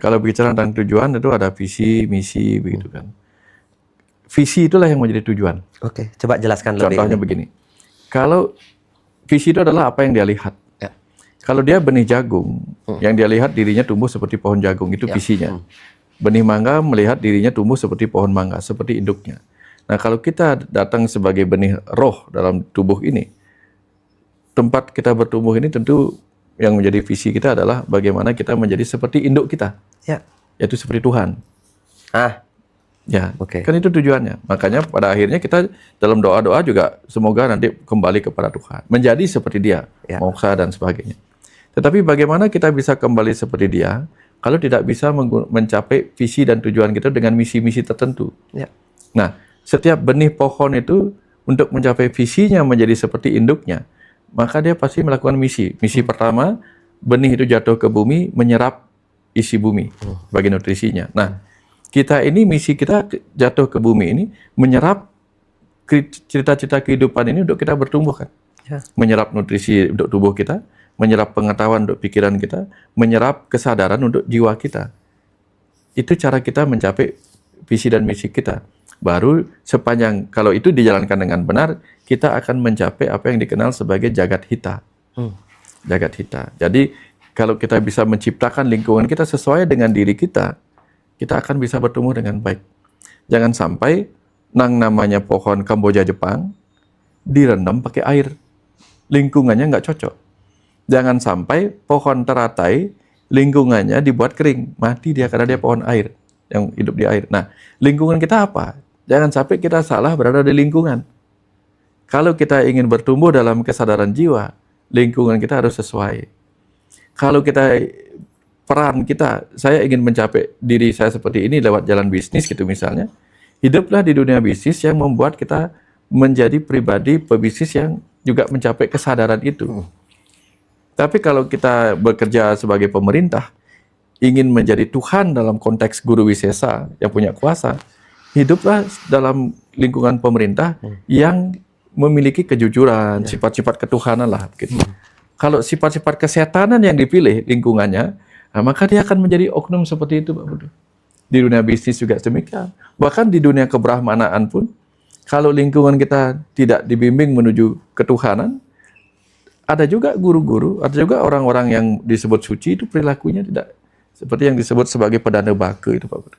Kalau bicara tentang tujuan itu ada visi, misi, begitu kan. Visi itulah yang menjadi tujuan. Oke, coba jelaskan lebih. Contohnya begini, kalau visi itu adalah apa yang dia lihat. Ya. Kalau dia benih jagung, yang dia lihat dirinya tumbuh seperti pohon jagung, itu visinya. Benih mangga melihat dirinya tumbuh seperti pohon mangga, seperti induknya. Nah, kalau kita datang sebagai benih roh dalam tubuh ini, tempat kita bertumbuh ini tentu yang menjadi visi kita adalah bagaimana kita menjadi seperti induk kita, yaitu seperti Tuhan. Ya, kan itu tujuannya. Makanya pada akhirnya kita dalam doa-doa juga semoga nanti kembali kepada Tuhan, menjadi seperti Dia, moksa dan sebagainya. Tetapi bagaimana kita bisa kembali seperti Dia kalau tidak bisa mencapai visi dan tujuan kita dengan misi-misi tertentu? Nah, setiap benih pohon itu untuk mencapai visinya menjadi seperti induknya, maka dia pasti melakukan misi. Misi pertama, benih itu jatuh ke bumi, menyerap isi bumi bagi nutrisinya. Nah, kita ini misi kita jatuh ke bumi ini menyerap cita-cita kehidupan ini untuk kita bertumbuh kan. Menyerap nutrisi untuk tubuh kita, menyerap pengetahuan untuk pikiran kita, menyerap kesadaran untuk jiwa kita. Itu cara kita mencapai visi dan misi kita. Baru sepanjang kalau itu dijalankan dengan benar, kita akan mencapai apa yang dikenal sebagai jagat hita. Jagat hita. Jadi kalau kita bisa menciptakan lingkungan kita sesuai dengan diri kita, kita akan bisa bertumbuh dengan baik. Jangan sampai namanya pohon Kamboja Jepang direndam pakai air, lingkungannya nggak cocok. Jangan sampai pohon teratai lingkungannya dibuat kering, mati dia karena dia pohon air yang hidup di air. Nah, lingkungan kita apa? Jangan sampai kita salah berada di lingkungan. Kalau kita ingin bertumbuh dalam kesadaran jiwa, lingkungan kita harus sesuai. Kalau kita peran kita, saya ingin mencapai diri saya seperti ini lewat jalan bisnis gitu misalnya, hiduplah di dunia bisnis yang membuat kita menjadi pribadi pebisnis yang juga mencapai kesadaran itu. Tapi kalau kita bekerja sebagai pemerintah, ingin menjadi Tuhan dalam konteks guru wisesa yang punya kuasa, hiduplah dalam lingkungan pemerintah yang memiliki kejujuran, sifat-sifat ketuhanan lah. Gitu. Kalau sifat-sifat kesetanan yang dipilih lingkungannya, nah, maka dia akan menjadi oknum seperti itu, Pak Budi. Di dunia bisnis juga demikian. Bahkan di dunia kebrahmanaan pun, kalau lingkungan kita tidak dibimbing menuju ketuhanan, ada juga guru-guru, ada juga orang-orang yang disebut suci itu perilakunya tidak seperti yang disebut sebagai pedana baka itu, Pak Budi.